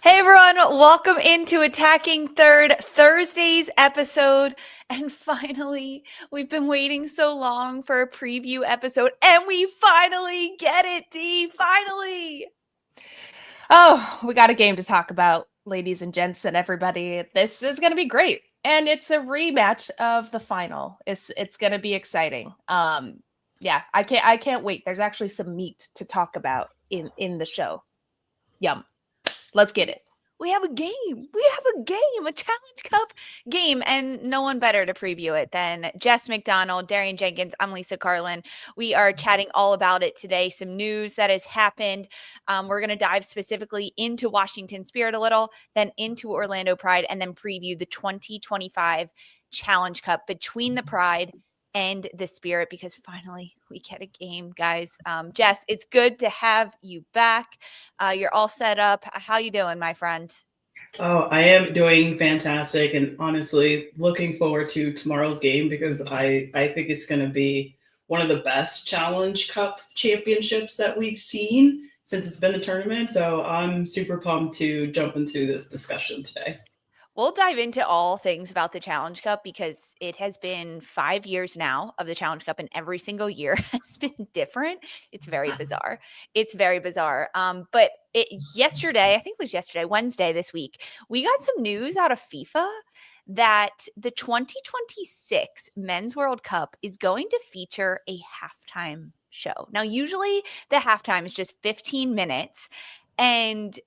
Hey everyone, welcome into Attacking Third, Thursday's episode. And finally, we've been waiting so long for a preview episode, and we finally get it, Dee, finally. Oh, we got a game to talk about, ladies and gents and everybody. This is going to be great. And it's a rematch of the final. It's going to be exciting. Yeah, I can't wait. There's actually some meat to talk about in the show. Yum. Let's get it. We have a game. A Challenge Cup game, and no one better to preview it than Jess McDonald, Darian Jenkins. I'm Lisa Carlin. We are chatting all about it today. Some news that has happened. We're going to dive specifically into Washington Spirit a little, then into Orlando Pride, and then preview the 2025 Challenge Cup between the Pride and the Spirit, because finally we get a game, guys. Jess, it's good to have you back. You're all set up. How you doing, my friend? Oh, I am doing fantastic, and honestly looking forward to tomorrow's game because I think it's going to be one of the best Challenge Cup championships that we've seen since it's been a tournament. So I'm super pumped to jump into this discussion today. We'll dive into all things about the Challenge Cup because it has been 5 years now of the Challenge Cup, and every single year has been different. It's very bizarre. But yesterday, I think it was yesterday, Wednesday this week, we got some news out of FIFA that the 2026 Men's World Cup is going to feature a halftime show. Now, usually the halftime is just 15 minutes, and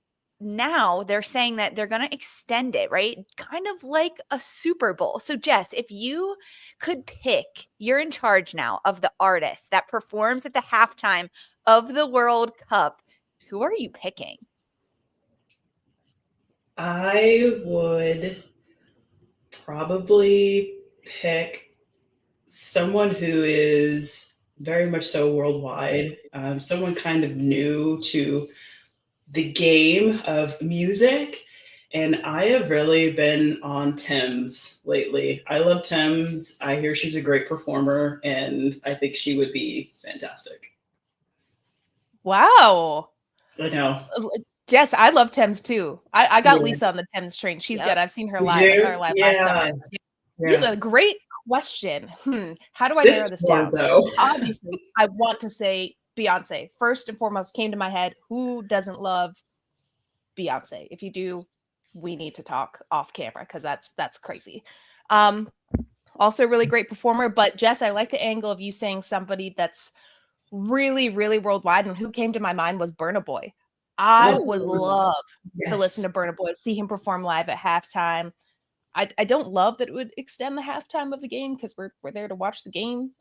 now they're saying that they're going to extend it, right? Kind of like a Super Bowl. So, Jess, if you could pick, you're in charge now of the artist that performs at the halftime of the World Cup. Who are you picking? I would probably pick someone who is very much so worldwide, someone kind of new to the game of music, and I have really been on Thames lately. I love Thames. I hear she's a great performer, and I think she would be fantastic. Wow. I know. Jess, I love Thames too. I got Lisa on the Thames train. She's good. I've seen her live. I saw her live last summer. Here's a great question. How do I narrow this down? Obviously, I want to say Beyonce. First and foremost came to my head. Who doesn't love Beyonce? If you do, we need to talk off camera because that's crazy. Also really great performer. But Jess, I like the angle of you saying somebody that's really, really worldwide. And who came to my mind was Burna Boy. I would love to listen to Burna Boy, see him perform live at halftime. I don't love that it would extend the halftime of the game because we're there to watch the game.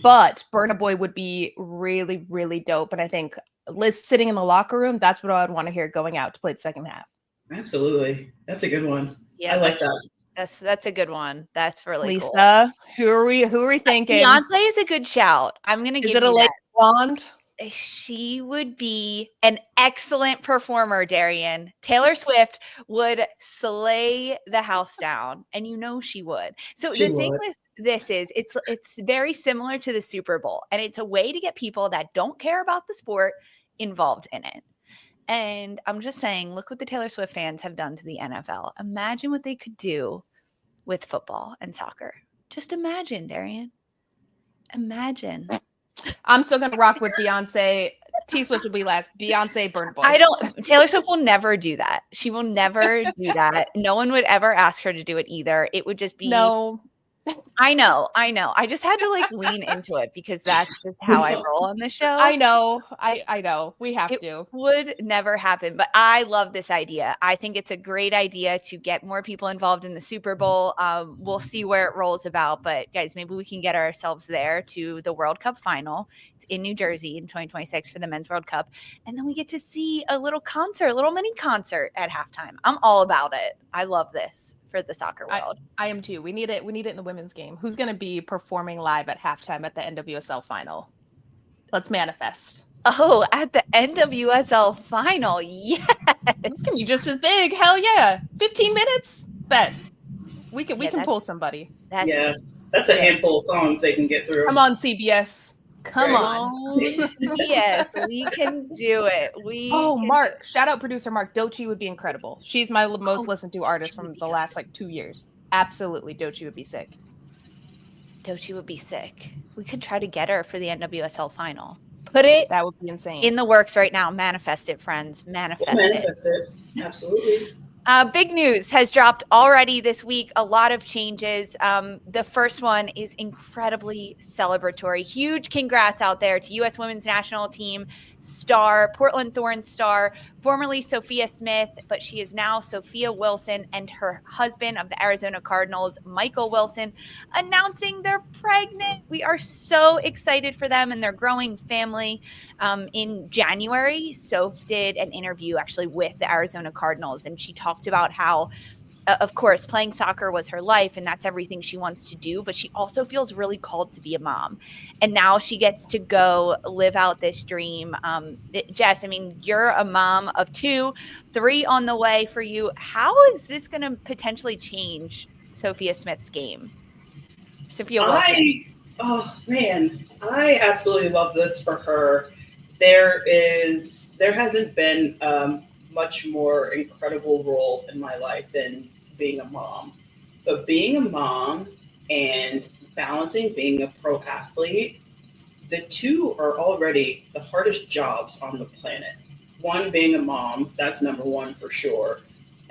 But Burna Boy would be really, really dope. And I think Liz sitting in the locker room, that's what I would want to hear going out to play the second half. Absolutely. That's a good one. Yeah, I like that. That's a good one. That's really Lisa, cool. who are we thinking? Beyonce is a good shout. I'm going to give you that. Is it a late blonde? She would be an excellent performer, Darian. Taylor Swift would slay the house down, and you know she would. So the thing with this is it's very similar to the Super Bowl, and it's a way to get people that don't care about the sport involved in it. And I'm just saying, look what the Taylor Swift fans have done to the NFL. Imagine what they could do with football and soccer. Just imagine, Darian. Imagine. I'm still gonna rock with Beyonce. T Swift will be last. Beyonce, Burna Boy. Taylor Swift will never do that. She will never do that. No one would ever ask her to do it either. It would just be no. I know. I just had to lean into it because that's just how I roll on this show. I know. We have to. It would never happen, but I love this idea. I think it's a great idea to get more people involved in the Super Bowl. We'll see where it rolls about, but guys, maybe we can get ourselves there to the World Cup final. It's in New Jersey in 2026 for the Men's World Cup, and then we get to see a little mini concert at halftime. I'm all about it. I love this for the soccer world. I am too. We need it in the women's game. Who's going to be performing live at halftime at the NWSL Final? Let's manifest. Oh, at the NWSL Final. Yes. It's going to be just as big. Hell yeah. 15 minutes? Bet. We can pull somebody. That's a handful of songs they can get through. I'm on CBS. Come on. Yes, we can do it. Mark. Shout out producer Mark. Doechii would be incredible. She's my most listened to artist from the last 2 years. Absolutely. Doechii would be sick. Doechii would be sick. We could try to get her for the NWSL final. Put it that would be insane in the works right now. Manifest it, friends. Manifest it. Absolutely. Big news has dropped already this week. A lot of changes. The first one is incredibly celebratory. Huge congrats out there to U.S. Women's National Team star, Portland Thorns star, formerly Sophia Smith, but she is now Sophia Wilson, and her husband of the Arizona Cardinals, Michael Wilson, announcing they're pregnant. We are so excited for them and their growing family. In January, Soph did an interview actually with the Arizona Cardinals, and she talked about how, of course, playing soccer was her life and that's everything she wants to do, but she also feels really called to be a mom. And now she gets to go live out this dream. Jess, I mean, you're a mom of 2, 3 on the way for you. How is this going to potentially change Sophia Smith's game? Sophia Wilson. Oh man, I absolutely love this for her. There hasn't been much more incredible role in my life than being a mom. But being a mom and balancing being a pro athlete, the two are already the hardest jobs on the planet. One, being a mom, that's number one for sure.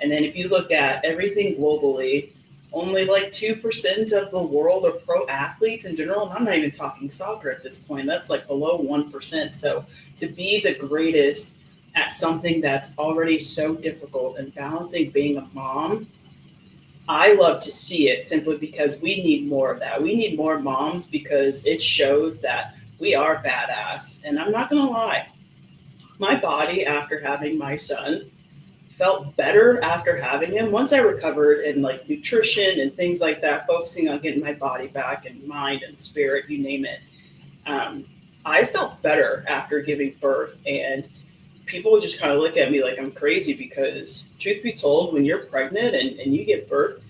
And then if you look at everything globally, only like 2% of the world are pro athletes in general. And I'm not even talking soccer at this point. That's like below 1%. So to be the greatest at something that's already so difficult and balancing being a mom, I love to see it simply because we need more of that. We need more moms because it shows that we are badass. And I'm not going to lie, my body after having my son felt better after having him. Once I recovered in like nutrition and things like that, focusing on getting my body back and mind and spirit, you name it. I felt better after giving birth, and people would just kind of look at me like I'm crazy because truth be told, when you're pregnant and you give birth,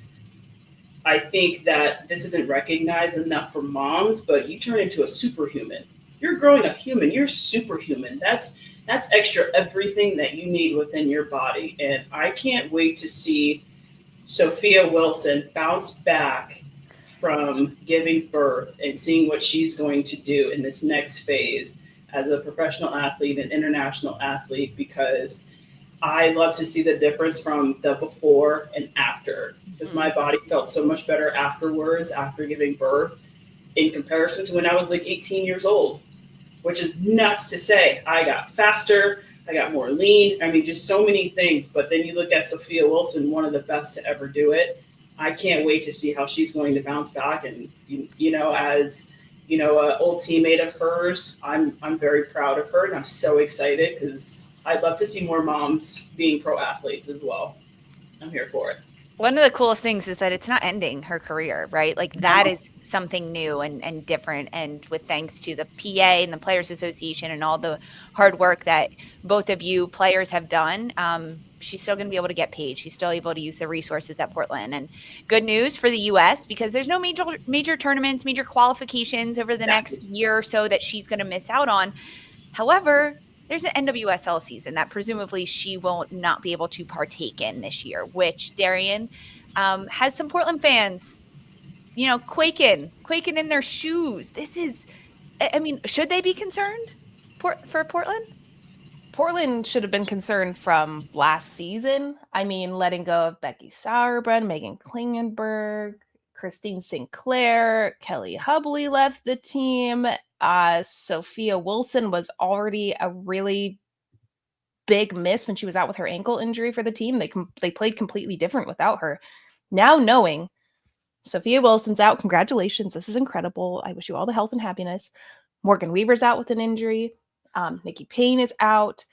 I think that this isn't recognized enough for moms, but you turn into a superhuman. You're growing a human. You're superhuman. That's extra everything that you need within your body. And I can't wait to see Sophia Wilson bounce back from giving birth and seeing what she's going to do in this next phase as a professional athlete and international athlete, because I love to see the difference from the before and after, because my body felt so much better afterwards, after giving birth, in comparison to when I was like 18 years old. Which is nuts to say. I got faster, I got more lean. I mean, just so many things. But then you look at Sophia Wilson, one of the best to ever do it. I can't wait to see how she's going to bounce back. And, as, an old teammate of hers, I'm very proud of her. And I'm so excited because I'd love to see more moms being pro athletes as well. I'm here for it. One of the coolest things is that it's not ending her career, right? Like that is something new and different. And with thanks to the PA and the Players Association and all the hard work that both of you players have done, she's still going to be able to get paid. She's still able to use the resources at Portland. And good news for the U.S. because there's no major tournaments, major qualifications over the next year or so that she's going to miss out on. However, there's an NWSL season that presumably she will not be able to partake in this year, which Darian has some Portland fans, quaking in their shoes. This is, I mean, should they be concerned for Portland? Portland should have been concerned from last season. I mean, letting go of Becky Sauerbrunn, Megan Klingenberg, Christine Sinclair, Kelly Hubley left the team. Sophia Wilson was already a really big miss when she was out with her ankle injury for the team. They played completely different without her. Now knowing Sophia Wilson's out, congratulations. This is incredible. I wish you all the health and happiness. Morgan Weaver's out with an injury. Nikki Payne is out.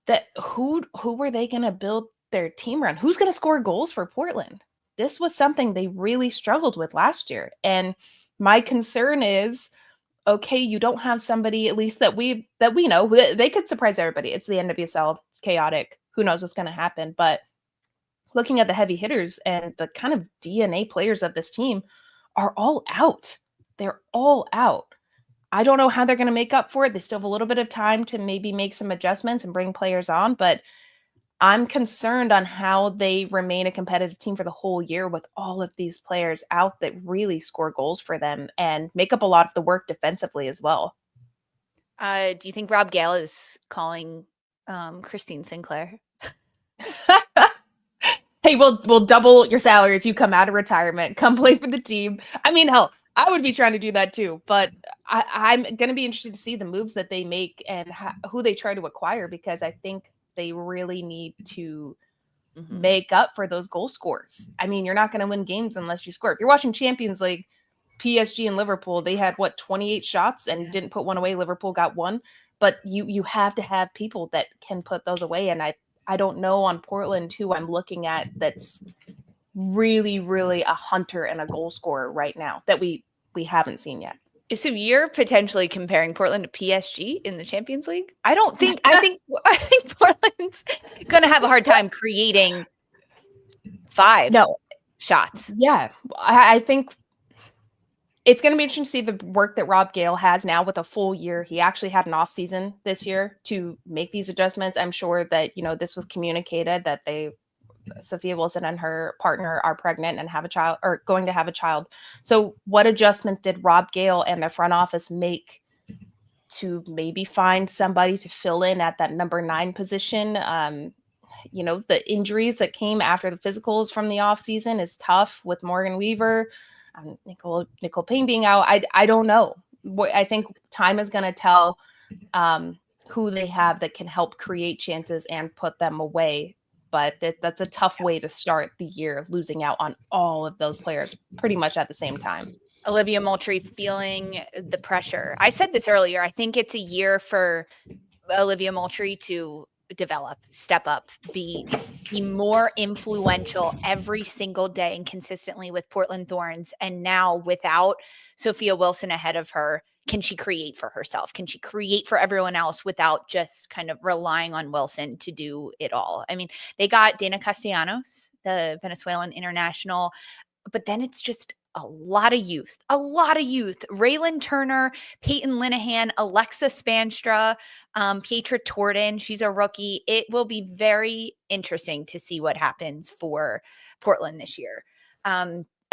That who were they going to build their team around? Who's going to score goals for Portland? This was something they really struggled with last year. And my concern is, okay, you don't have somebody, at least that we know, they could surprise everybody. It's the NWSL. It's chaotic. Who knows what's going to happen? But looking at the heavy hitters and the kind of DNA players of this team are all out. They're all out. I don't know how they're going to make up for it. They still have a little bit of time to maybe make some adjustments and bring players on, but I'm concerned on how they remain a competitive team for the whole year with all of these players out that really score goals for them and make up a lot of the work defensively as well. Do you think Rob Gale is calling Christine Sinclair? Hey, we'll double your salary if you come out of retirement, come play for the team. I mean, hell, I would be trying to do that too, but I'm going to be interested to see the moves that they make and who they try to acquire, because I think they really need to make up for those goal scores. I mean, you're not going to win games unless you score. If you're watching Champions League, PSG and Liverpool, they had 28 shots and didn't put one away. Liverpool got one, but you have to have people that can put those away. And I don't know on Portland who I'm looking at that's really, really a hunter and a goal scorer right now that we haven't seen yet. So you're potentially comparing Portland to PSG in the Champions League? I think Portland's going to have a hard time creating 5 shots. Yeah, I think it's going to be interesting to see the work that Rob Gale has now with a full year. He actually had an off season this year to make these adjustments. I'm sure that, this was communicated that Sophia Wilson and her partner are pregnant and have a child, or going to have a child. So what adjustments did Rob Gale and the front office make to maybe find somebody to fill in at that number 9 position? The injuries that came after the physicals from the off season is tough with Morgan Weaver, Nicole Payne being out. I don't know. I think time is going to tell who they have that can help create chances and put them away. But that's a tough way to start the year, of losing out on all of those players pretty much at the same time. Olivia Moultrie feeling the pressure. I said this earlier. I think it's a year for Olivia Moultrie to develop, step up, be more influential every single day and consistently with Portland Thorns. And now without Sophia Wilson ahead of her, can she create for herself? Can she create for everyone else without just kind of relying on Wilson to do it all? I mean, they got Dana Castellanos, the Venezuelan international, but then it's just a lot of youth. Raylan Turner, Peyton Linehan, Alexa Spanstra, Pietra Torden. She's a rookie. It will be very interesting to see what happens for Portland this year.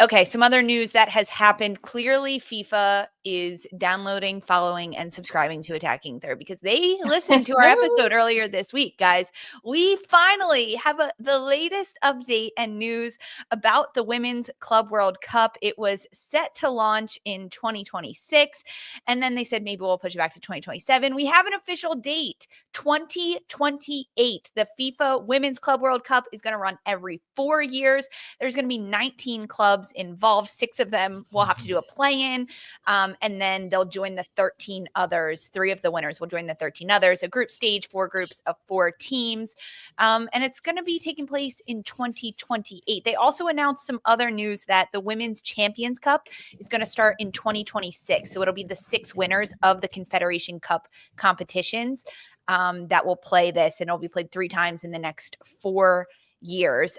Okay, some other news that has happened. Clearly, FIFA is downloading, following, and subscribing to Attacking Third because they listened to our episode earlier this week, guys. We finally have the latest update and news about the Women's Club World Cup. It was set to launch in 2026, and then they said maybe we'll push it back to 2027. We have an official date, 2028. The FIFA Women's Club World Cup is going to run every 4 years. There's going to be 19 clubs involved. 6 of them will have to do a play-in, and then they'll join the 13 others. 3 of the winners will join the 13 others. A group stage, 4 groups of 4 teams, and it's going to be taking place in 2028. They also announced some other news that the Women's Champions Cup is going to start in 2026. So it'll be the 6 winners of the Confederation Cup competitions that will play this, and it'll be played 3 times in the next 4 years,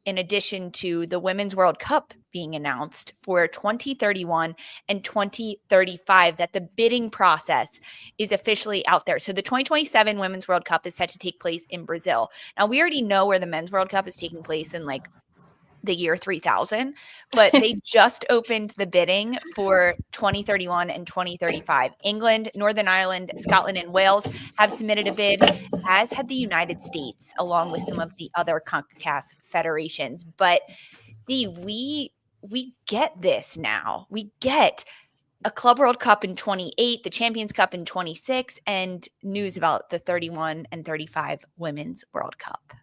in addition to the Women's World Cup being announced for 2031 and 2035, that the bidding process is officially out there. So the 2027 Women's World Cup is set to take place in Brazil. Now, we already know where the Men's World Cup is taking place in the year 3000, but they just opened the bidding for 2031 and 2035. England, Northern Ireland, Scotland, and Wales have submitted a bid, as had the United States, along with some of the other CONCACAF federations. But we get this now. We get a Club World Cup in 28, the Champions Cup in 26, and news about the 31 and 35 Women's World Cup.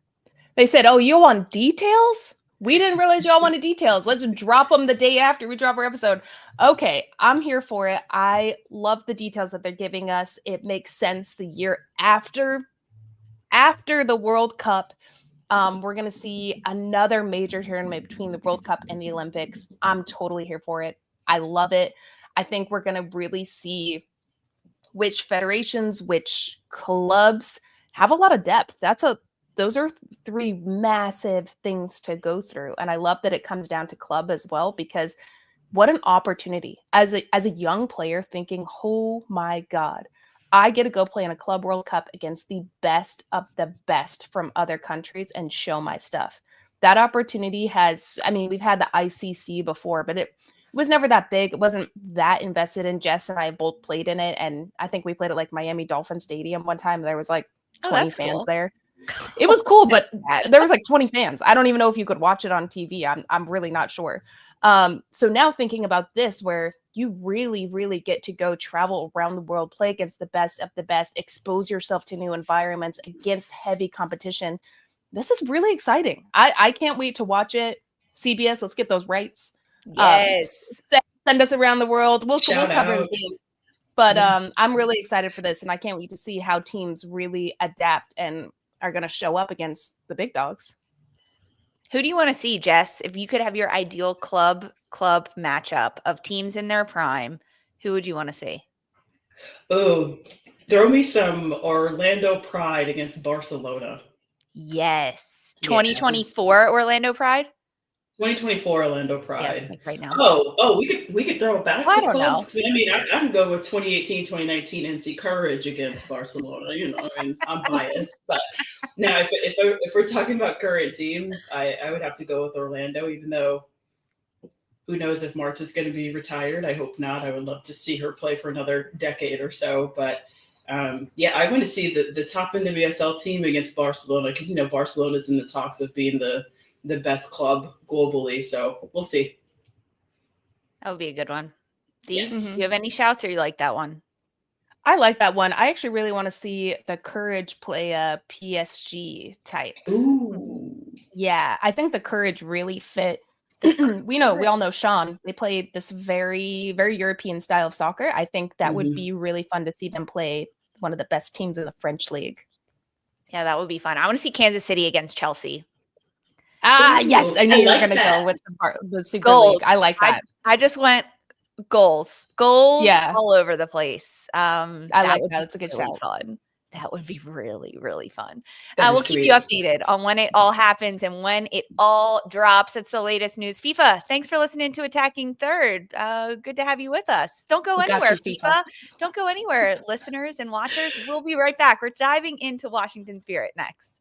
They said, "Oh, you want details? We didn't realize y'all wanted details. Let's drop them the day after we drop our episode." Okay, I'm here for it. I love the details that they're giving us. It makes sense. The year after the World Cup, we're going to see another major tournament between the World Cup and the Olympics. I'm totally here for it. I love it. I think we're going to really see which federations, which clubs have a lot of depth. Those are 3 massive things to go through. And I love that it comes down to club as well, because what an opportunity as a young player thinking, oh my God, I get to go play in a Club World Cup against the best of the best from other countries and show my stuff. That opportunity has, I mean, we've had the ICC before, but it was never that big. It wasn't that invested in. Jess and I both played in it. And I think we played at like Miami Dolphin Stadium one time. There was like 20 fans cool. there. It was cool, but there was like 20 fans. I don't even know if you could watch it on TV. I'm really not sure. So now thinking about this, where you really, really get to go travel around the world, play against the best of the best, expose yourself to new environments against heavy competition. This is really exciting. I can't wait to watch it. CBS, let's get those rights. Yes. Send us around the world. We'll cover the game. But Yes. I'm really excited for this, and I can't wait to see how teams really adapt and are going to show up against the big dogs. Who do you want to see, Jess? If you could have your ideal club matchup of teams in their prime, who would you want to see? Oh, throw me some Orlando Pride against Barcelona. Yes. 2024 Orlando Pride? 2024 Orlando Pride. Yeah, like right now. Oh, we could throw it back Well, to clubs. I mean, I can go with 2018, 2019 NC Courage against Barcelona. You know, I mean, I'm biased, but now if we're talking about current teams, I would have to go with Orlando. Even though, who knows if Marta's going to be retired? I hope not. I would love to see her play for another decade or so. But yeah, I want to see the top NWSL team against Barcelona, because you know Barcelona's in the talks of being the best club globally. So we'll see. That would be a good one. These, Yes. do you have any shouts, or you like that one? I like that one. I actually really want to see the Courage play a PSG type. Ooh. Yeah, I think the Courage really fit. We all know Sean. They played this very, very European style of soccer. I think that would be really fun to see them play one of the best teams in the French league. Yeah, that would be fun. I want to see Kansas City against Chelsea. Yes, I knew you were going to go with the Super Goals. League. I like that. I just went goals all over the place. I like that. It's a good really shout. fun. That would be really, really fun. That We'll is keep sweet. you updated on when it all happens and when it all drops. It's the latest news. FIFA, thanks for listening to Attacking Third. Good to have you with us. Don't go anywhere, FIFA. Don't go anywhere, listeners and watchers. We'll be right back. We're diving into Washington Spirit next.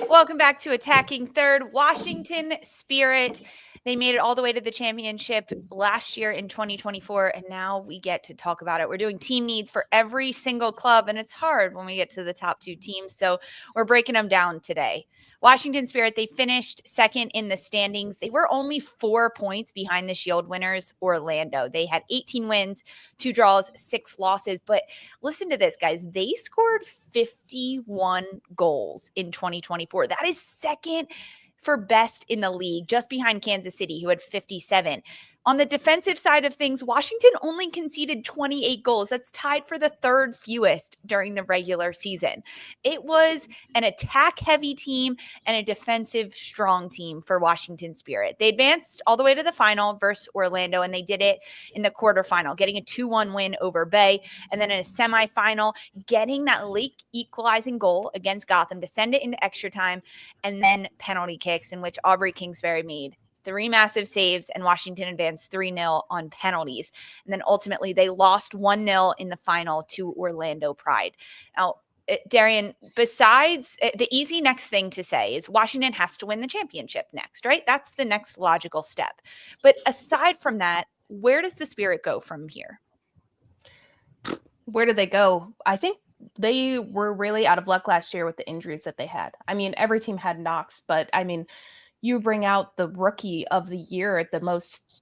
Welcome back to Attacking Third. Washington Spirit. They made it all the way to the championship last year in 2024, and now we get to talk about it. We're doing team needs for every single club, and it's hard when we get to the top two teams, so we're breaking them down today. Washington Spirit, they finished second in the standings. They were only 4 points behind the Shield winners, Orlando. They had 18 wins, 2 draws, 6 losses. But listen to this, guys. They scored 51 goals in 2024. That is second for best in the league, just behind Kansas City, who had 57. On the defensive side of things, Washington only conceded 28 goals. That's tied for the third fewest during the regular season. It was an attack-heavy team and a defensive strong team for Washington Spirit. They advanced all the way to the final versus Orlando, and they did it in the quarterfinal, getting a 2-1 win over Bay, and then in a semifinal, getting that late equalizing goal against Gotham to send it into extra time, and then penalty kicks, in which Aubrey Kingsbury made 3 massive saves, and Washington advanced 3-0 on penalties. And then ultimately they lost 1-0 in the final to Orlando Pride. Now, Darian, besides the easy next thing to say is Washington has to win the championship next, right? That's the next logical step. But aside from that, where does the Spirit go from here? Where do they go? I think they were really out of luck last year with the injuries that they had. I mean, every team had knocks, but I mean, you bring out the rookie of the year,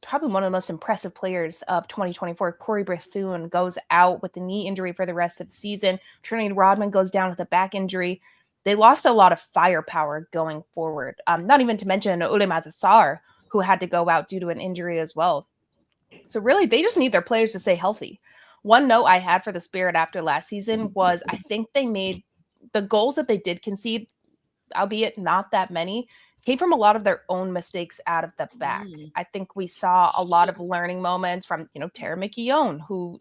probably one of the most impressive players of 2024. Corey Bethune goes out with a knee injury for the rest of the season. Trinity Rodman goes down with a back injury. They lost a lot of firepower going forward. Not even to mention Ule Matassar, who had to go out due to an injury as well. So really, they just need their players to stay healthy. One note I had for the Spirit after last season was I think they made the goals that they did concede, albeit not that many, came from a lot of their own mistakes out of the back. I think we saw a lot of learning moments from, Tara McKeown, who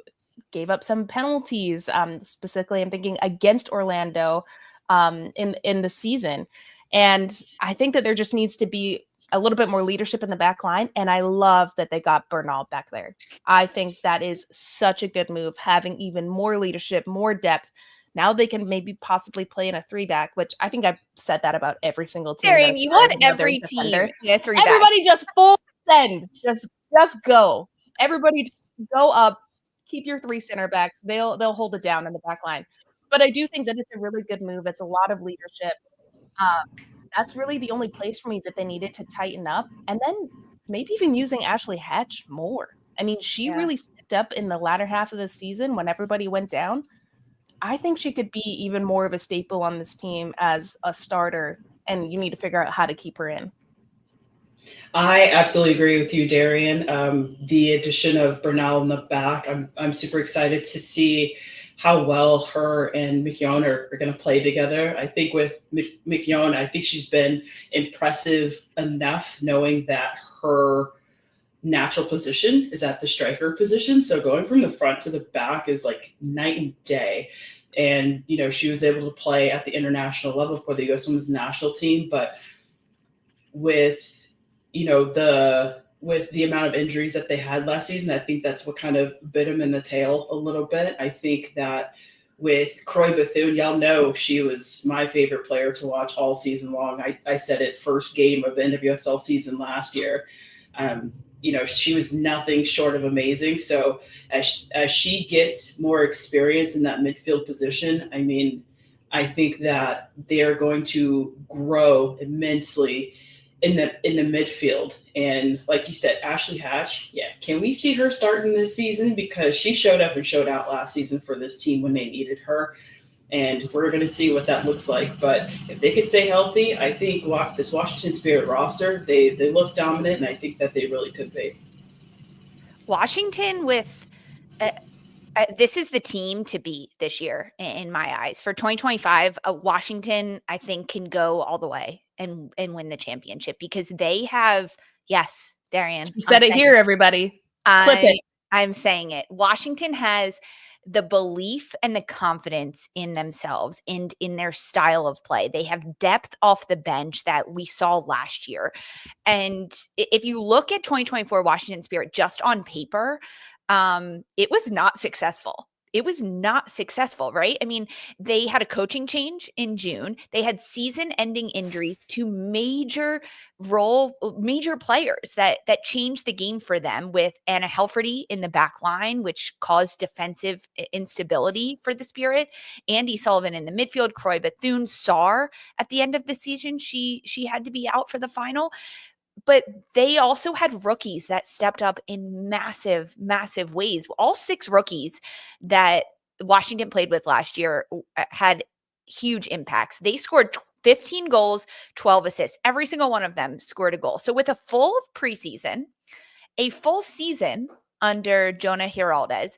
gave up some penalties, specifically I'm thinking against Orlando in the season. And I think that there just needs to be a little bit more leadership in the back line. And I love that they got Bernal back there. I think that is such a good move, having even more leadership, more depth. Now they can maybe possibly play in a 3-back, which I think I've said that about every single team. Darian, you want every team in a 3-back. Everybody just full send. Just go. Everybody just go up. Keep your 3 center backs. They'll hold it down in the back line. But I do think that it's a really good move. It's a lot of leadership. That's really the only place for me that they needed to tighten up. And then maybe even using Ashley Hatch more. I mean, she really stepped up in the latter half of the season when everybody went down. I think she could be even more of a staple on this team as a starter, and you need to figure out how to keep her in. I absolutely agree with you, Darian. The addition of Bernal in the back, I'm super excited to see how well her and McKeown are going to play together. I think with McKeown, I think she's been impressive enough knowing that her natural position is at the striker position. So going from the front to the back is like night and day. And, she was able to play at the international level for the U.S. Women's National Team. But with, with the amount of injuries that they had last season, I think that's what kind of bit them in the tail a little bit. I think that with Croy Bethune, y'all know she was my favorite player to watch all season long. I said it first game of the NWSL season last year. She was nothing short of amazing. So as she gets more experience in that midfield position, I mean, I think that they are going to grow immensely in the midfield. And like you said, Ashley Hatch, can we see her starting this season? Because she showed up and showed out last season for this team when they needed her. And we're going to see what that looks like. But if they can stay healthy, I think this Washington Spirit roster, they look dominant, and I think that they really could be. Washington with this is the team to beat this year in my eyes. For 2025, Washington, I think, can go all the way and win the championship because they have, yes, Darian. You said it here, everybody. Clip it. I'm saying it. Washington has the belief and the confidence in themselves and in their style of play. They have depth off the bench that we saw last year. And if you look at 2024 Washington Spirit just on paper, it was not successful. It was not successful, right? I mean, they had a coaching change in June. They had season-ending injuries to major players that changed the game for them, with Anna Helferty in the back line, which caused defensive instability for the Spirit. Andy Sullivan in the midfield, Croy Bethune, Saar at the end of the season. She had to be out for the final. But they also had rookies that stepped up in massive, massive ways. All 6 rookies that Washington played with last year had huge impacts. They scored 15 goals, 12 assists. Every single one of them scored a goal. So with a full preseason, a full season under Jonah Giraldez,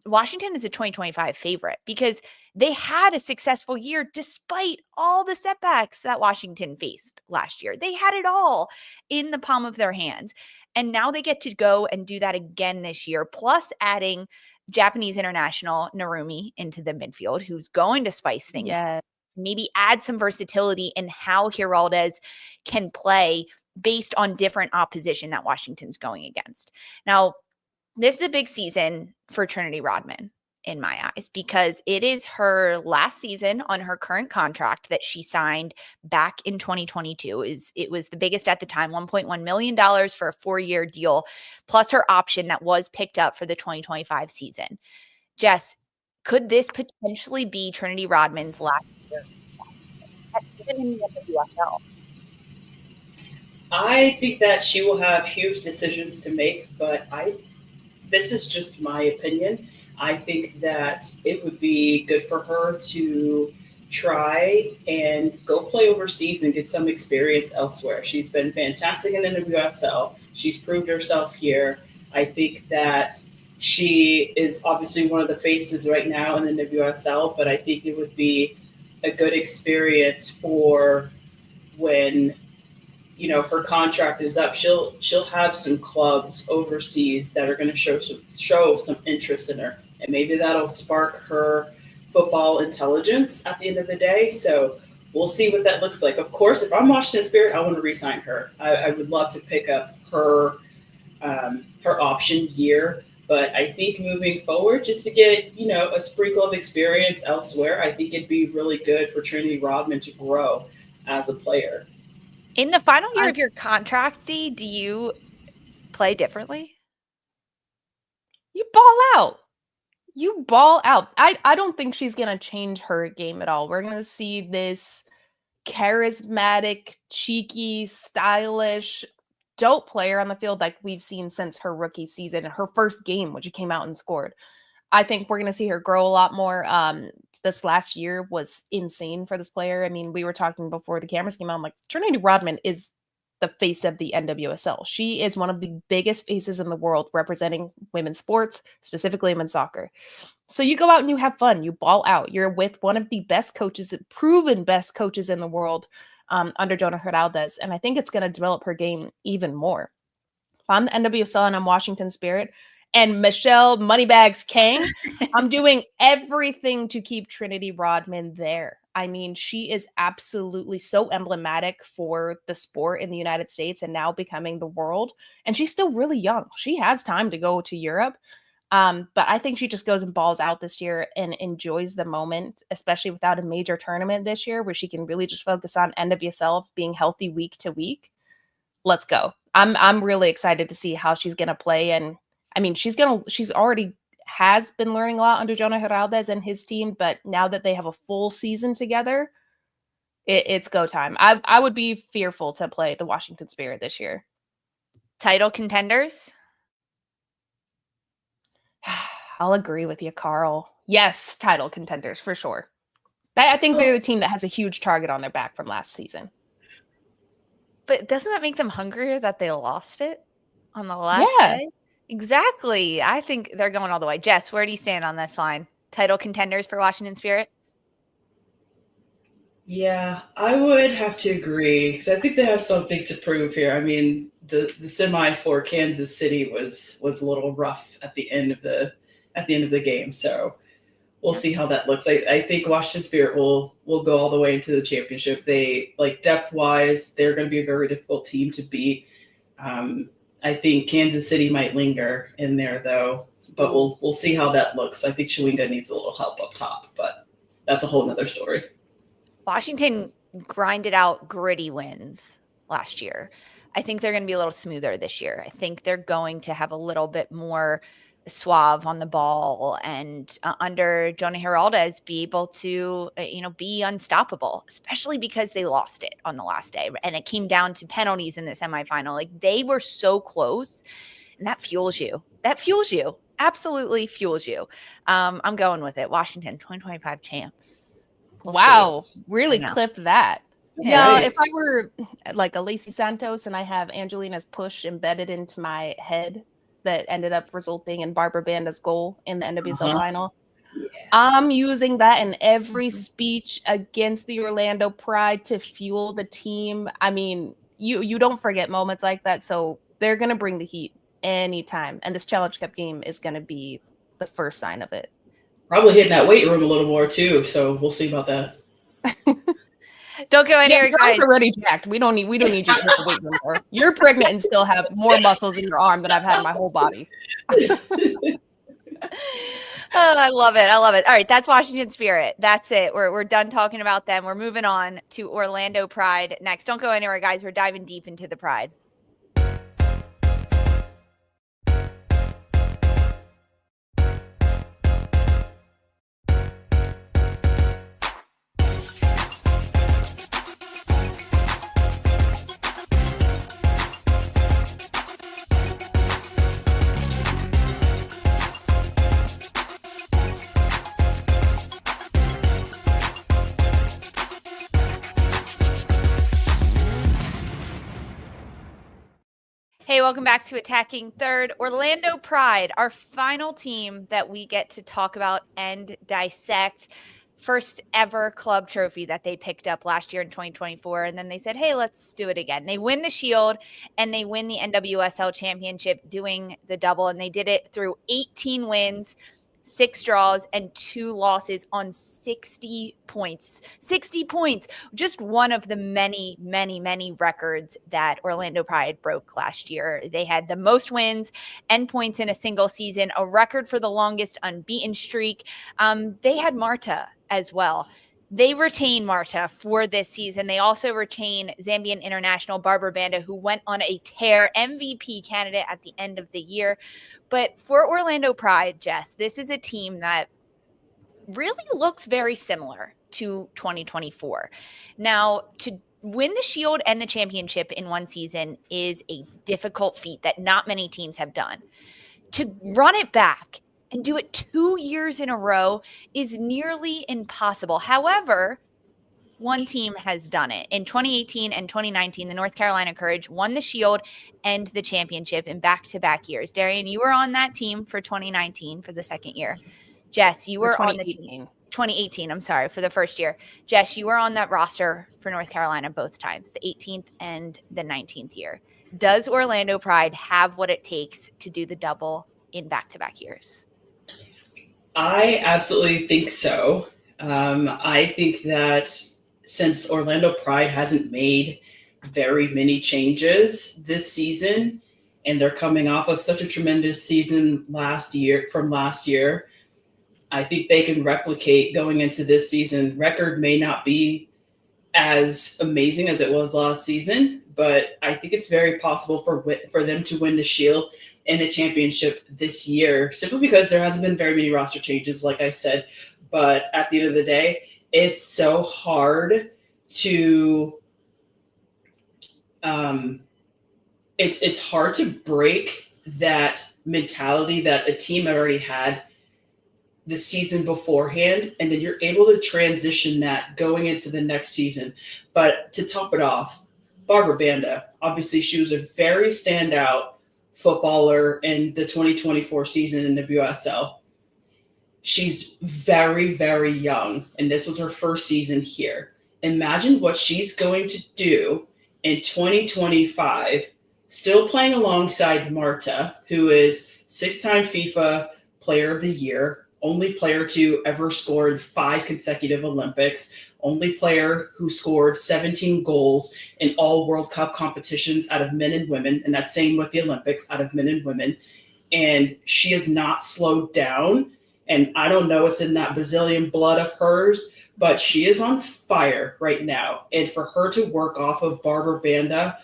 Washington is a 2025 favorite because they had a successful year despite all the setbacks that Washington faced last year. They had it all in the palm of their hands. And now they get to go and do that again this year, plus adding Japanese international Narumi into the midfield, who's going to spice things. Yeah. Maybe add some versatility in how Giraldez can play based on different opposition that Washington's going against. Now, this is a big season for Trinity Rodman in my eyes because it is her last season on her current contract that she signed back in 2022. It was the biggest at the time, $1.1 million for a 4-year deal, plus her option that was picked up for the 2025 season. Jess, could this potentially be Trinity Rodman's last year even in the NWSL? I think that she will have huge decisions to make, but this is just my opinion. I think that it would be good for her to try and go play overseas and get some experience elsewhere. She's been fantastic in the NWSL. She's proved herself here. I think that she is obviously one of the faces right now in the NWSL, but I think it would be a good experience for when her contract is up. She'll have some clubs overseas that are going to show some interest in her, and maybe that'll spark her football intelligence at the end of the day. So we'll see what that looks like. Of course, if I'm Washington Spirit, I want to re-sign her. I would love to pick up her option year. But I think moving forward, just to get a sprinkle of experience elsewhere, I think it'd be really good for Trinity Rodman to grow as a player. In the final year of your contract, Z, do you play differently? You ball out. You ball out. I don't think she's going to change her game at all. We're going to see this charismatic, cheeky, stylish, dope player on the field like we've seen since her rookie season, her first game when she came out and scored. I think we're going to see her grow a lot more. This last year was insane for this player. I mean, we were talking before the cameras came out. I'm like, Trinity Rodman is the face of the NWSL. She is one of the biggest faces in the world representing women's sports, specifically women's soccer. So you go out and you have fun. You ball out. You're with one of the best coaches, proven best coaches in the world under Jonah Heraldez. And I think it's going to develop her game even more. If I'm the NWSL and I'm Washington Spirit, and Michelle Moneybags Kang, I'm doing everything to keep Trinity Rodman there. I mean, she is absolutely so emblematic for the sport in the United States and now becoming the world. And she's still really young. She has time to go to Europe. But I think she just goes and balls out this year and enjoys the moment, especially without a major tournament this year where she can really just focus on NWSL being healthy week to week. Let's go. I'm really excited to see how she's going to play. And I mean, she's already has been learning a lot under Jonah Heraldez and his team, but now that they have a full season together, it's go time. I would be fearful to play the Washington Spirit this year. Title contenders? I'll agree with you, Carl. Yes, title contenders for sure. I think they're the team that has a huge target on their back from last season. But doesn't that make them hungrier that they lost it on the last day? Exactly. I think they're going all the way. Jess, where do you stand on this line? Title contenders for Washington Spirit? Yeah, I would have to agree because I think they have something to prove here. I mean, the semi for Kansas City was a little rough at the end of the game. So we'll see how that looks. I think Washington Spirit will go all the way into the championship. They depth wise, they're going to be a very difficult team to beat. I think Kansas City might linger in there though, but we'll see how that looks. I think Chewinga needs a little help up top, but that's a whole nother story. Washington grinded out gritty wins last year. I think they're going to be a little smoother this year. I think they're going to have a little bit more suave on the ball and under Jonah Heraldez be able to, be unstoppable, especially because they lost it on the last day. And it came down to penalties in the semifinal. Like they were so close and that fuels you. Absolutely fuels you. I'm going with it. Washington 2025 champs. Wow. Really clipped that. Yeah. Right. If I were like a Lacey Santos and I have Angelina's push embedded into my head that ended up resulting in Barbara Banda's goal in the NWSL final, I'm using that in every speech against the Orlando Pride to fuel the team. I mean, you don't forget moments like that. So they're going to bring the heat anytime. And this Challenge Cup game is going to be the first sign of it. Probably hitting that weight room a little more too. So we'll see about that. Don't go anywhere. Your arms are already jacked. We don't need you to hit the weight room more. You're pregnant and still have more muscles in your arm than I've had in my whole body. I love it. All right, that's Washington Spirit. That's it. We're done talking about them. We're moving on to Orlando Pride next. Don't go anywhere, guys. We're diving deep into the Pride. Hey, welcome back to Attacking Third. Orlando Pride, our final team that we get to talk about and dissect. First ever club trophy that they picked up last year in 2024. And then they said, hey, let's do it again. They win the Shield and they win the NWSL Championship doing the double. And they did it through 18 wins, 6 draws, and 2 losses on 60 points. 60 points. Just one of the many, many, many records that Orlando Pride broke last year. They had the most wins and points in a single season, a record for the longest unbeaten streak. They had Marta as well. They retain Marta for this season. They also retain Zambian international Barbara Banda, who went on a tear, MVP candidate at the end of the year. But for Orlando Pride, Jess, this is a team that really looks very similar to 2024. Now, to win the Shield and the championship in one season is a difficult feat that not many teams have done. To run it back and do it 2 years in a row is nearly impossible. However, one team has done it. In 2018 and 2019, the North Carolina Courage won the Shield and the championship in back-to-back years. Darian, you were on that team for 2019 for the second year. Jess, you were on the team. 2018, I'm sorry, for the first year. Jess, you were on that roster for North Carolina both times, the 18th and the 19th year. Does Orlando Pride have what it takes to do the double in back-to-back years? I absolutely think so. I think that since Orlando Pride hasn't made very many changes this season, and they're coming off of such a tremendous season last year, I think they can replicate going into this season. Record may not be as amazing as it was last season, but I think it's very possible for them to win the Shield and the championship this year, simply because there hasn't been very many roster changes, like I said. But at the end of the day, it's so hard to it's hard to break that mentality that a team had already had the season beforehand, and then you're able to transition that going into the next season. But to top it off, Barbara Banda, obviously she was a very standout footballer in the 2024 season in the NWSL. She's very, very young, and this was her first season here. Imagine what she's going to do in 2025, still playing alongside Marta, who is 6-time FIFA Player of the Year, only player to ever score 5 consecutive Olympics, only player who scored 17 goals in all World Cup competitions out of men and women, and that's same with the Olympics, out of men and women. And she has not slowed down, and I don't know what's in that Brazilian blood of hers, but she is on fire right now. And for her to work off of Barbara Banda,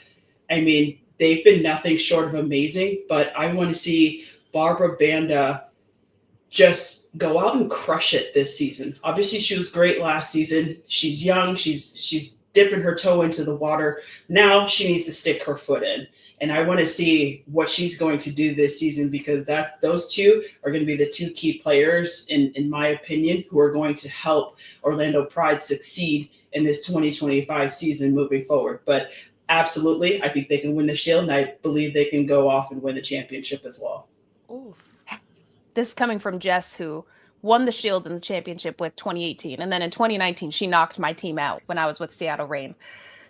I mean, they've been nothing short of amazing, but I want to see Barbara Banda just go out and crush it this season. Obviously, she was great last season. She's young. She's dipping her toe into the water. Now she needs to stick her foot in. And I want to see what she's going to do this season, because those two are going to be the 2 key players, in my opinion, who are going to help Orlando Pride succeed in this 2025 season moving forward. But absolutely, I think they can win the Shield, and I believe they can go off and win the championship as well. Ooh. This is coming from Jess, who won the Shield and the championship with 2018. And then in 2019, she knocked my team out when I was with Seattle Reign.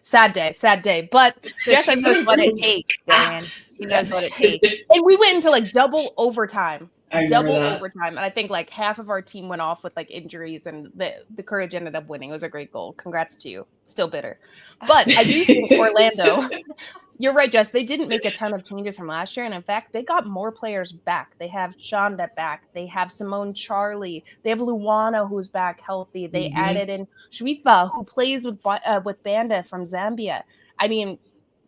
Sad day. But Jess knows what it takes, Darian. She knows what it takes. And we went into like double overtime. Overtime. And I think like half of our team went off with like injuries, and the Courage ended up winning. It was a great goal. Congrats to you. Still bitter. But I do think Orlando, you're right, Jess, they didn't make a ton of changes from last year. And in fact, they got more players back. They have Shonda back. They have Simone Charlie. They have Luana, who's back healthy. They added in Shwifa, who plays with Banda from Zambia. I mean,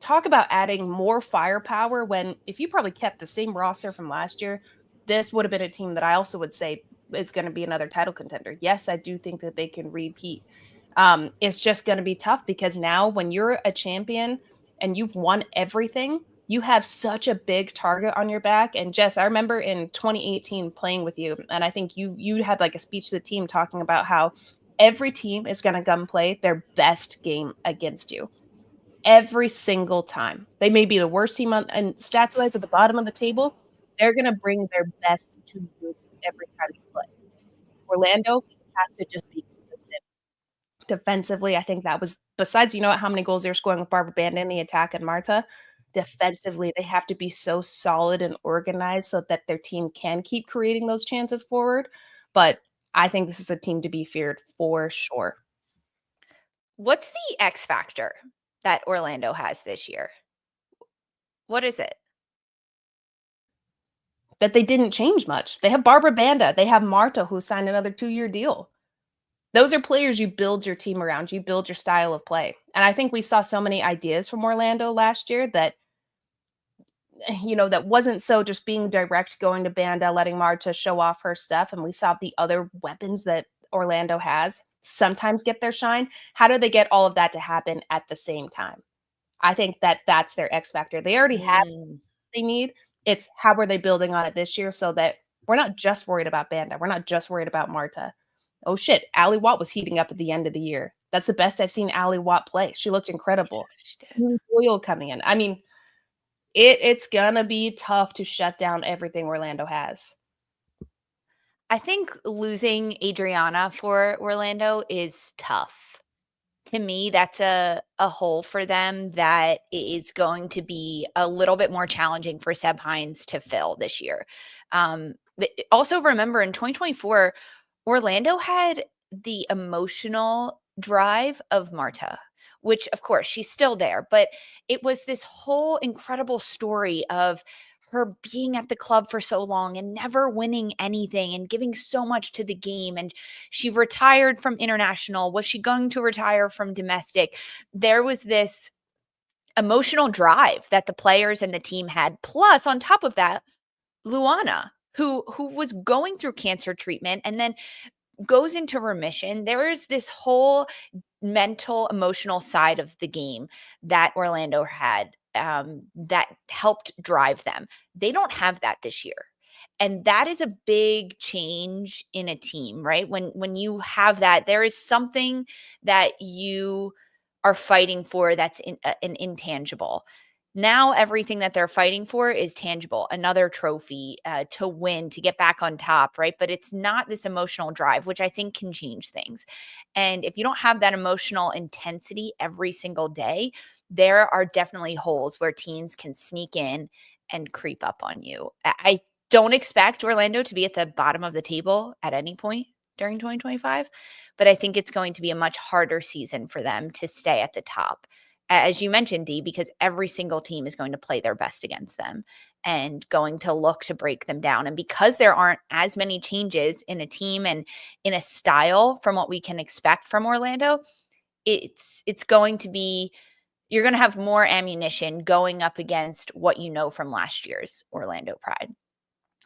talk about adding more firepower, when if you probably kept the same roster from last year, this would have been a team that I also would say is going to be another title contender. Yes, I do think that they can repeat. It's just going to be tough, because now when you're a champion and you've won everything, you have such a big target on your back. And Jess, I remember in 2018 playing with you, and I think you had like a speech to the team talking about how every team is going to come play their best game against you. every single time. They may be the worst team and stats-wise at the bottom of the table. They're going to bring their best to you every time you play. Orlando has to just be consistent. Defensively, I think that was, besides, how many goals they're scoring with Barbara Banda in the attack and Marta, defensively, they have to be so solid and organized so that their team can keep creating those chances forward. But I think this is a team to be feared for sure. What's the X factor that Orlando has this year? What is it? That they didn't change much. They have Barbara Banda. They have Marta, who signed another 2-year deal. Those are players you build your team around. You build your style of play. And I think we saw so many ideas from Orlando last year that, that wasn't so just being direct, going to Banda, letting Marta show off her stuff. And we saw the other weapons that Orlando has sometimes get their shine. How do they get all of that to happen at the same time? I think that's their X factor. They already have what they need. It's how are they building on it this year so that we're not just worried about Banda. We're not just worried about Marta. Oh shit, Allie Watt was heating up at the end of the year. That's the best I've seen Allie Watt play. She looked incredible. Doyle coming in. I mean, it's gonna be tough to shut down everything Orlando has. I think losing Adriana for Orlando is tough. To me, that's a hole for them that is going to be a little bit more challenging for Seb Hines to fill this year. But also remember in 2024, Orlando had the emotional drive of Marta, which of course she's still there, but it was this whole incredible story of her being at the club for so long and never winning anything and giving so much to the game. And she retired from international. Was she going to retire from domestic? There was this emotional drive that the players and the team had. Plus, on top of that, Luana, who was going through cancer treatment and then goes into remission. There is this whole mental, emotional side of the game that Orlando had that helped drive them. They don't have that this year. And that is a big change in a team, right? When you have that, there is something that you are fighting for that's an intangible. Now everything that they're fighting for is tangible, another trophy to win, to get back on top, right? But it's not this emotional drive, which I think can change things. And if you don't have that emotional intensity every single day, there are definitely holes where teams can sneak in and creep up on you. I don't expect Orlando to be at the bottom of the table at any point during 2025, but I think it's going to be a much harder season for them to stay at the top, as you mentioned, Dee, because every single team is going to play their best against them and going to look to break them down. And because there aren't as many changes in a team and in a style from what we can expect from Orlando, it's going to be, you're going to have more ammunition going up against what you know from last year's Orlando Pride.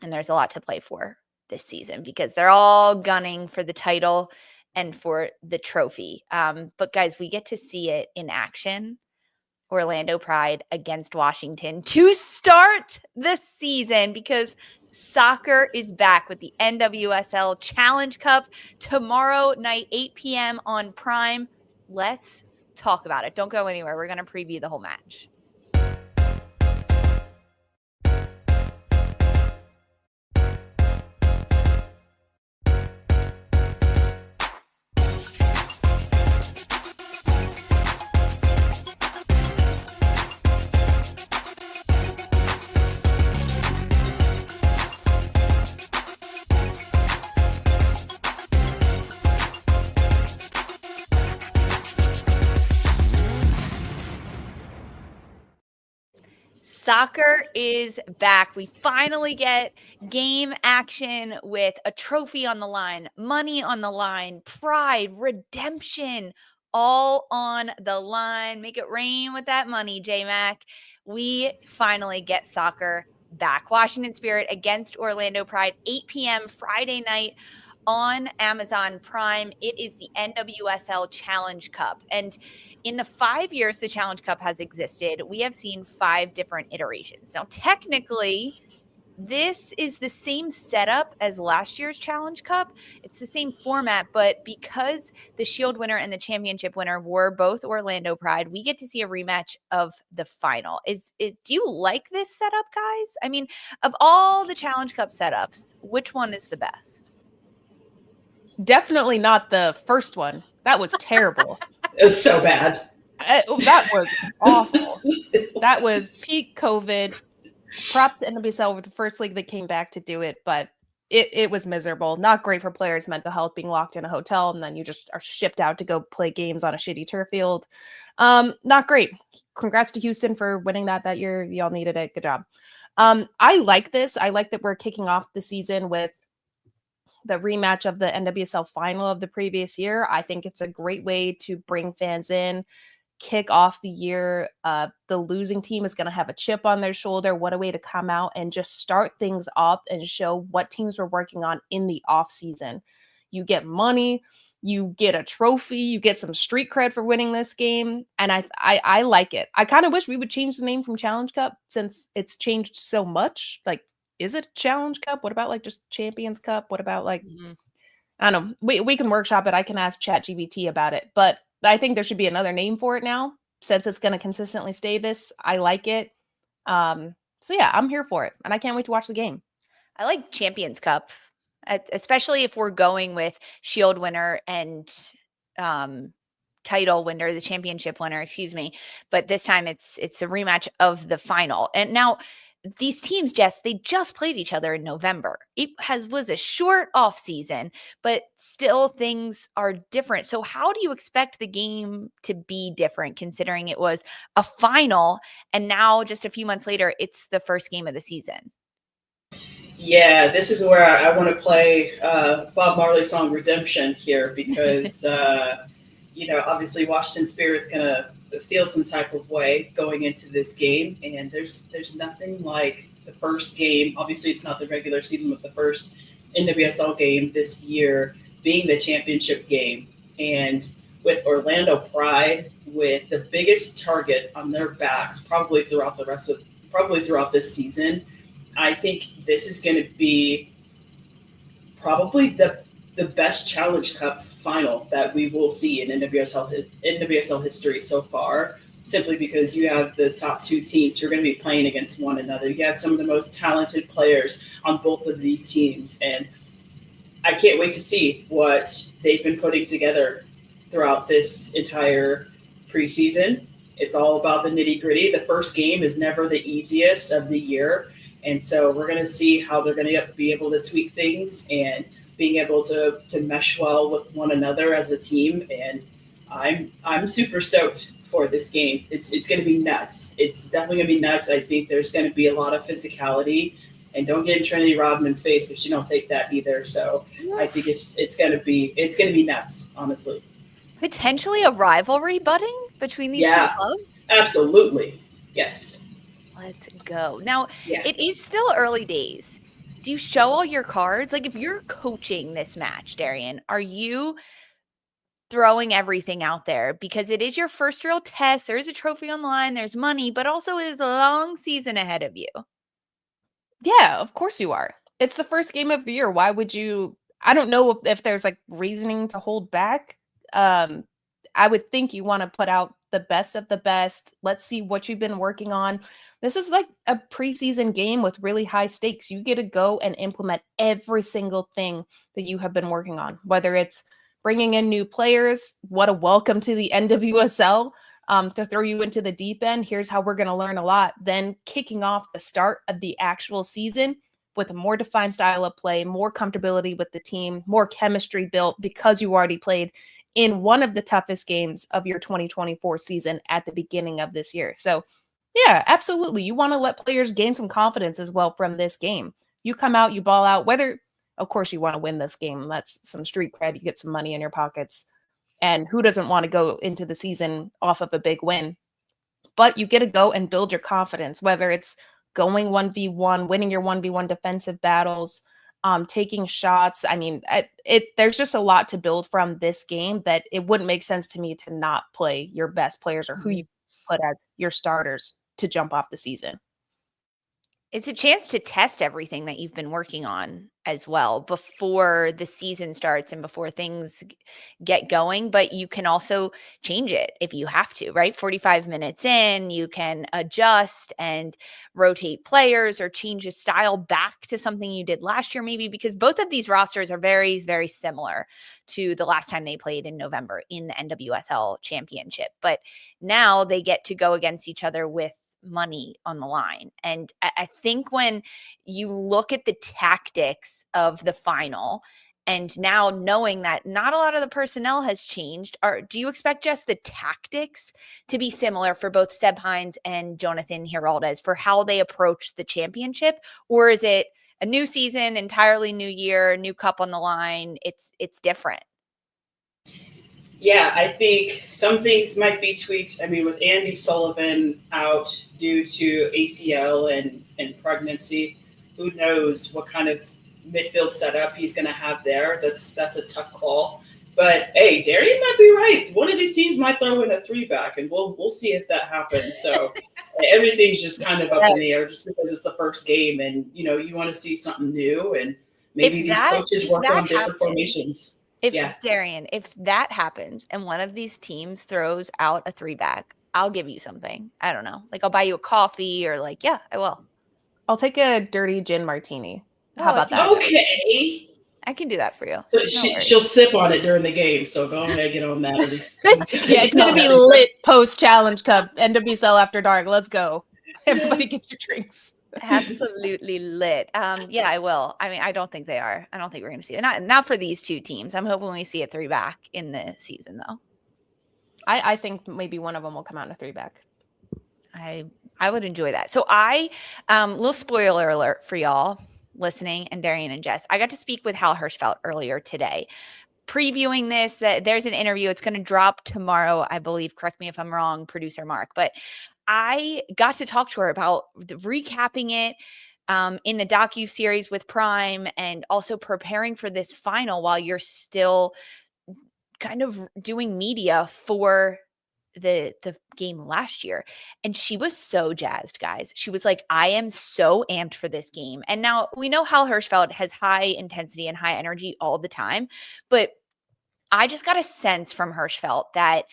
And there's a lot to play for this season because they're all gunning for the title and for the trophy. But guys, we get to see it in action. Orlando Pride against Washington to start the season because soccer is back with the NWSL Challenge Cup tomorrow night, 8 p.m. on Prime. Let's talk about it. Don't go anywhere. We're going to preview the whole match. Soccer is back. We finally get game action with a trophy on the line, money on the line, pride, redemption, all on the line. Make it rain with that money, J-Mac. We finally get soccer back. Washington Spirit against Orlando Pride, 8 p.m. Friday night on Amazon Prime. It is the NWSL Challenge Cup. And in the 5 years the Challenge Cup has existed, we have seen 5 different iterations. Now, technically, this is the same setup as last year's Challenge Cup. It's the same format, but because the Shield winner and the championship winner were both Orlando Pride, we get to see a rematch of the final. Do you like this setup, guys? I mean, of all the Challenge Cup setups, which one is the best? Definitely not the first one. That was terrible. It was so bad. That was awful. That was peak COVID. Props to NWSL with the first league that came back to do it, but it was miserable. Not great for players' mental health being locked in a hotel and then you just are shipped out to go play games on a shitty turf field. Not great. Congrats to Houston for winning that year. Y'all needed it. Good job. I like this. I like that we're kicking off the season with the rematch of the NWSL final of the previous year. I think it's a great way to bring fans in, kick off the year. The losing team is going to have a chip on their shoulder. What a way to come out and just start things off and show what teams were working on in the off season. You get money, you get a trophy, you get some street cred for winning this game. And I like it. I kind of wish we would change the name from Challenge Cup since it's changed so much. Like, is it Challenge Cup? What about like just Champions Cup? What about like, I don't know. We can workshop it. I can ask ChatGPT about it, but I think there should be another name for it now since it's going to consistently stay this. I like it. So yeah, I'm here for it. And I can't wait to watch the game. I like Champions Cup, especially if we're going with Shield winner and title winner, the championship winner, excuse me. But this time it's a rematch of the final. And now these teams, Jess, they just played each other in November. It was a short off season, but still things are different. So how do you expect the game to be different considering it was a final and now just a few months later, it's the first game of the season? Yeah, this is where I want to play Bob Marley's song Redemption here because, obviously Washington Spirit's going to feel some type of way going into this game. And there's nothing like the first game. Obviously, it's not the regular season, but the first NWSL game this year being the championship game. And with Orlando Pride, with the biggest target on their backs, probably throughout this season, I think this is going to be probably the best Challenge Cup final that we will see in NWSL history so far, simply because you have the top two teams who are going to be playing against one another. You have some of the most talented players on both of these teams, and I can't wait to see what they've been putting together throughout this entire preseason. It's all about the nitty-gritty. The first game is never the easiest of the year. And so we're going to see how they're going to be able to tweak things and being able to mesh well with one another as a team. And I'm super stoked for this game. It's going to be nuts. It's definitely going to be nuts. I think there's going to be a lot of physicality. And don't get in Trinity Rodman's face because she don't take that either. So I think it's going to be nuts, honestly. Potentially a rivalry budding between these two clubs? Absolutely. Yes. Let's go. Now, It is still early days. Do you show all your cards? Like, if you're coaching this match, Darian, are you throwing everything out there? Because it is your first real test. There is a trophy on the line. There's money, but also it is a long season ahead of you. Yeah, of course you are. It's the first game of the year. Why would you? I don't know if there's like reasoning to hold back. I would think you want to put out the best of the best. Let's see what you've been working on. This is like a preseason game with really high stakes. You get to go and implement every single thing that you have been working on, whether it's bringing in new players. What a welcome to the NWSL. To throw you into the deep end. Here's how we're going to learn a lot. Then kicking off the start of the actual season with a more defined style of play, more comfortability with the team, more chemistry built because you already played in one of the toughest games of your 2024 season at the beginning of this year. So yeah, absolutely. You want to let players gain some confidence as well from this game. You come out, you ball out, whether, of course, you want to win this game. That's some street cred. You get some money in your pockets. And who doesn't want to go into the season off of a big win? But you get to go and build your confidence, whether it's going 1v1, winning your 1v1 defensive battles, taking shots. I mean, there's just a lot to build from this game that it wouldn't make sense to me to not play your best players or who you put as your starters to jump off the season. It's a chance to test everything that you've been working on as well before the season starts and before things get going, but you can also change it if you have to, right? 45 minutes in, you can adjust and rotate players or change a style back to something you did last year, maybe, because both of these rosters are very, very similar to the last time they played in November in the NWSL Championship. But now they get to go against each other with money on the line. And I think when you look at the tactics of the final, and now knowing that not a lot of the personnel has changed, do you expect just the tactics to be similar for both Seb Hines and Jonathan Giraldez for how they approach the championship? Or is it a new season, entirely new year, new cup on the line? It's different. Yeah, I think some things might be tweaked. I mean, with Andy Sullivan out due to ACL and pregnancy, who knows what kind of midfield setup he's going to have there. That's a tough call. But hey, Darian might be right. One of these teams might throw in a 3-back, and we'll see if that happens. So everything's just kind of up in the air just because it's the first game, and you want to see something new, and maybe these coaches work on different formations. Darian, if that happens and one of these teams throws out a 3-back, I'll give you something. I don't know. Like I'll buy you a coffee or yeah, I will. I'll take a dirty gin martini. How about that? Okay. I can do that for you. So she'll sip on it during the game. So go ahead, get on that at least. Yeah, it's going to be lit post Challenge Cup, NWSL After Dark. Let's go. Everybody get your drinks. Absolutely lit. Yeah, I will. I mean, I don't think they are. I don't think we're going to see it. Not for these two teams. I'm hoping we see a 3-back in the season, though. I think maybe one of them will come out in a 3-back. I would enjoy that. So little spoiler alert for y'all listening, and Darian and Jess. I got to speak with Hal Hershfelt earlier today, previewing this. That there's an interview. It's going to drop tomorrow, I believe. Correct me if I'm wrong, producer Mark, but I got to talk to her about recapping it in the docu-series with Prime and also preparing for this final while you're still kind of doing media for the game last year. And she was so jazzed, guys. She was like, I am so amped for this game. And now we know Hal Hershfelt has high intensity and high energy all the time, but I just got a sense from Hershfelt that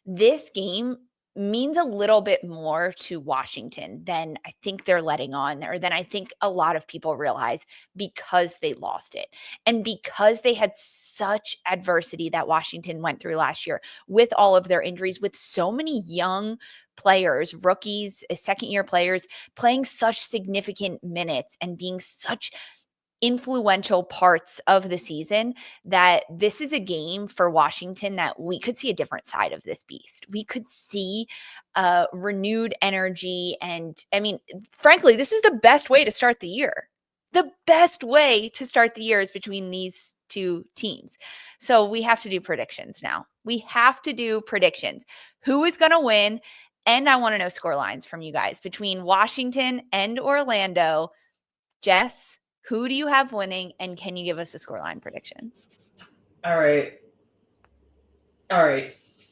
this game means a little bit more to Washington than I think they're letting on, or than I think a lot of people realize, because they lost it. And because they had such adversity that Washington went through last year with all of their injuries, with so many young players, rookies, second-year players playing such significant minutes and being such influential parts of the season, that this is a game for Washington that we could see a different side of this beast. We could see renewed energy. And I mean, frankly, this is the best way to start the year. The best way to start the year is between these two teams. So we have to do predictions now. We have to do predictions. Who is going to win? And I want to know score lines from you guys between Washington and Orlando. Jess, who do you have winning, and can you give us a scoreline prediction? All right.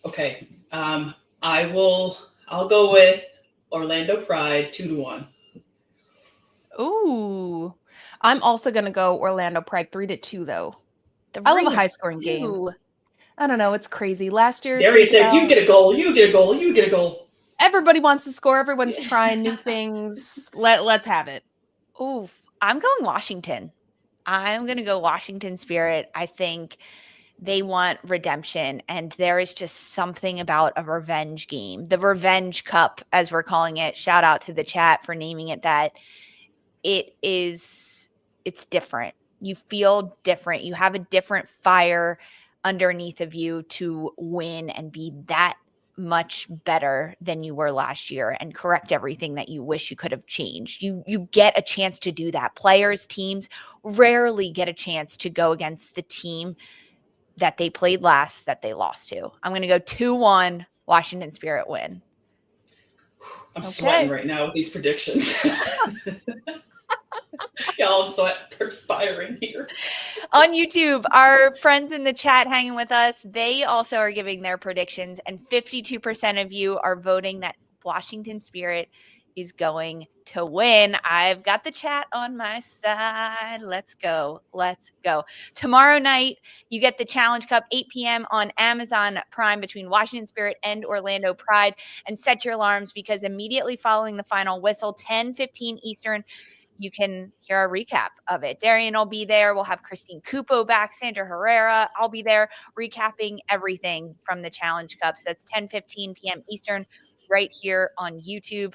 Okay. I'll go with Orlando Pride 2-1. Ooh. I'm also going to go Orlando Pride 3-2, though. I love a high-scoring game. I don't know. It's crazy. Last year, Darian said, you get a goal, you get a goal, you get a goal. Everybody wants to score. Everyone's trying new things. Let's have it. Ooh, I'm going Washington. I'm going to go Washington Spirit. I think they want redemption, and there is just something about a revenge game. The Revenge Cup, as we're calling it. Shout out to the chat for naming it that. It's different. You feel different. You have a different fire underneath of you to win and be that much better than you were last year and correct everything that you wish you could have changed. You get a chance to do that. Players, teams rarely get a chance to go against the team that they played last that they lost to. I'm going to go 2-1 Washington Spirit win. I'm sweating right now with these predictions. Y'all, I'm perspiring here. On YouTube, our friends in the chat hanging with us, they also are giving their predictions, and 52% of you are voting that Washington Spirit is going to win. I've got the chat on my side. Let's go. Let's go. Tomorrow night, you get the Challenge Cup, 8 p.m. on Amazon Prime between Washington Spirit and Orlando Pride. And set your alarms because immediately following the final whistle, 10:15 Eastern, you can hear a recap of it. Darian will be there. We'll have Christine Cupo back, Sandra Herrera. I'll be there recapping everything from the Challenge Cup. So that's 10:15 p.m. Eastern right here on YouTube.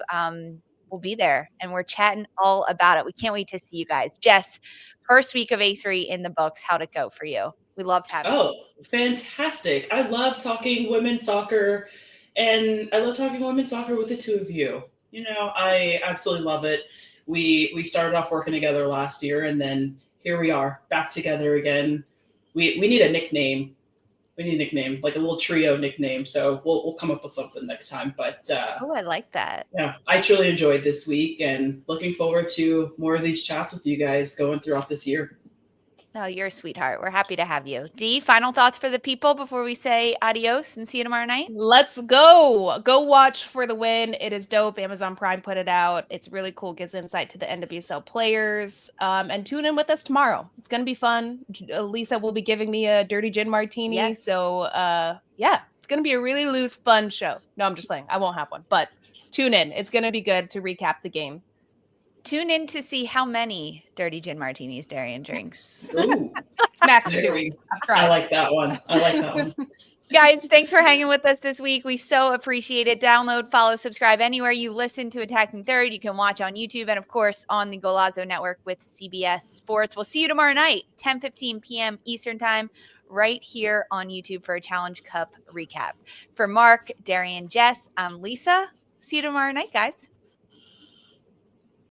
We'll be there and we're chatting all about it. We can't wait to see you guys. Jess, first week of A3 in the books. How'd it go for you? We loved having you. Oh, fantastic. I love talking women's soccer, and I love talking women's soccer with the two of you. You know, I absolutely love it. We started off working together last year, and then here we are back together again. We need a nickname. We need a nickname, like a little trio nickname. So we'll come up with something next time. But oh, I like that. Yeah, I truly enjoyed this week, and looking forward to more of these chats with you guys going throughout this year. Oh, you're a sweetheart. We're happy to have you. Dee, final thoughts for the people before we say adios and see you tomorrow night? Let's go. Go watch For the Win. It is dope. Amazon Prime put it out. It's really cool. Gives insight to the NWSL players. And tune in with us tomorrow. It's going to be fun. Lisa will be giving me a dirty gin martini. Yes. So, yeah, it's going to be a really loose, fun show. No, I'm just playing. I won't have one. But tune in. It's going to be good to recap the game. Tune in to see how many dirty gin martinis Darian drinks. Ooh, it's max 2. I like that one. Guys, thanks for hanging with us this week. We so appreciate it. Download, follow, subscribe anywhere you listen to Attacking Third. You can watch on YouTube and, of course, on the Golazo Network with CBS Sports. We'll see you tomorrow night, 10:15 p.m. Eastern Time, right here on YouTube for a Challenge Cup recap. For Mark, Darian, Jess, I'm Lisa. See you tomorrow night, guys.